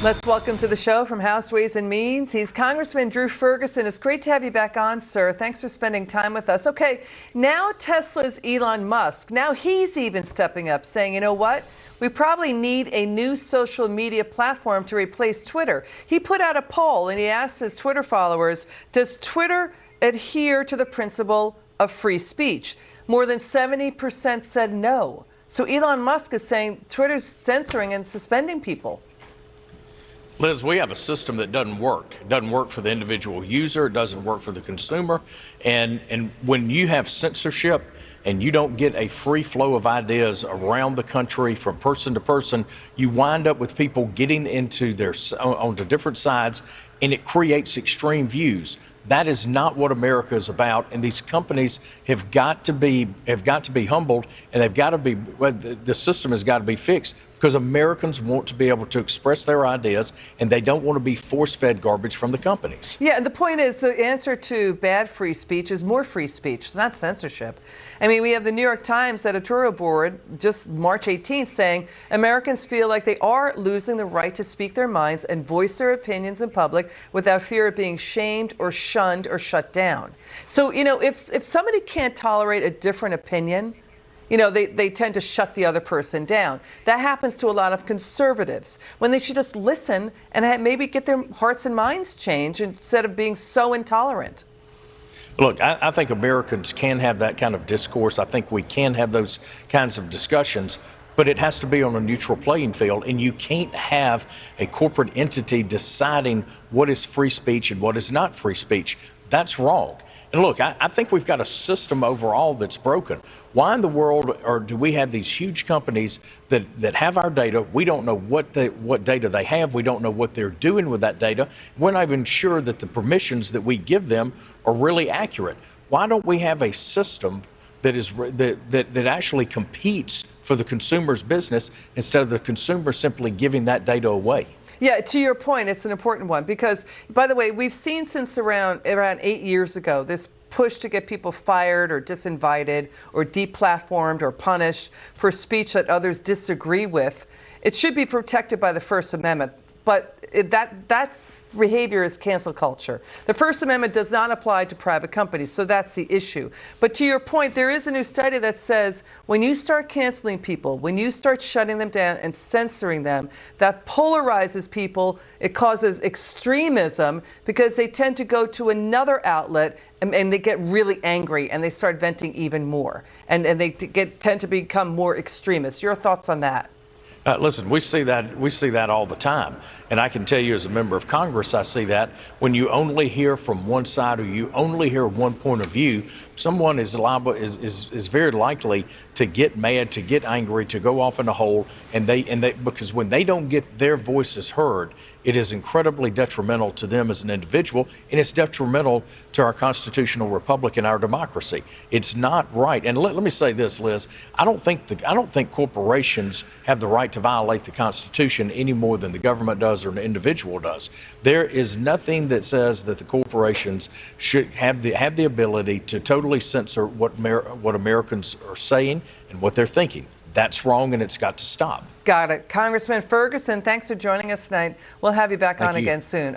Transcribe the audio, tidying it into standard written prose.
Let's welcome to the show from House Ways and Means. He's Congressman Drew Ferguson. It's great to have you back on, sir. Thanks for spending time with us. Okay, now Tesla's Elon Musk. Now he's even stepping up, saying, you know what? We probably need a new social media platform to replace Twitter. He put out a poll and he asked his Twitter followers, does Twitter adhere to the principle of free speech? More than 70% said no. So Elon Musk is saying Twitter's censoring and suspending people. Liz, we have a system that doesn't work. It doesn't work for the individual user. It doesn't work for the consumer. And when you have censorship and you don't get a free flow of ideas around the country from person to person, you wind up with people getting into onto different sides, and it creates extreme views. That is not what America is about, and these companies have got to be humbled, and they've got to be. The system has got to be fixed because Americans want to be able to express their ideas, and they don't want to be force-fed garbage from the companies. Yeah, and the point is, the answer to bad free speech is more free speech. It's not censorship. I mean, we have the New York Times editorial board just March 18th saying Americans feel like they are losing the right to speak their minds and voice their opinions in public without fear of being shamed or shunned or shut down. So, you know, if somebody can't tolerate a different opinion, you know, they tend to shut the other person down. That happens to a lot of conservatives when they should just listen and maybe get their hearts and minds changed instead of being so intolerant. Look, I think Americans can have that kind of discourse. I think we can have those kinds of discussions, but it has to be on a neutral playing field, and you can't have a corporate entity deciding what is free speech and what is not free speech. That's wrong. And look, I think we've got a system overall that's broken. Why in the world do we have these huge companies that have our data? We don't know what data they have. We don't know what they're doing with that data. We're not even sure that the permissions that we give them are really accurate. Why don't we have a system that actually competes for the consumer's business instead of the consumer simply giving that data away? Yeah, to your point, it's an important one because, by the way, we've seen since around 8 years ago this push to get people fired or disinvited or deplatformed or punished for speech that others disagree with. It should be protected by the First Amendment, but that's behavior is cancel culture. The First Amendment does not apply to private companies, so that's the issue. But to your point, there is a new study that says when you start canceling people, when you start shutting them down and censoring them, that polarizes people. It causes extremism because they tend to go to another outlet and they get really angry and they start venting even more. And they tend to become more extremist. Your thoughts on that? Listen, we see that all the time. And I can tell you as a member of Congress, I see that when you only hear from one side or you only hear one point of view, someone is very likely to get mad, to get angry, to go off in a hole. And because when they don't get their voices heard, it is incredibly detrimental to them as an individual, and it's detrimental to our constitutional republic and our democracy. It's not right. And let me say this, Liz, I don't think corporations have the right to violate the Constitution any more than the government does or an individual does. There is nothing that says that the corporations should have the ability to totally censor what Americans are saying and what they're thinking. That's wrong, and it's got to stop. Got it. Congressman Ferguson, thanks for joining us tonight. We'll have you back on again soon.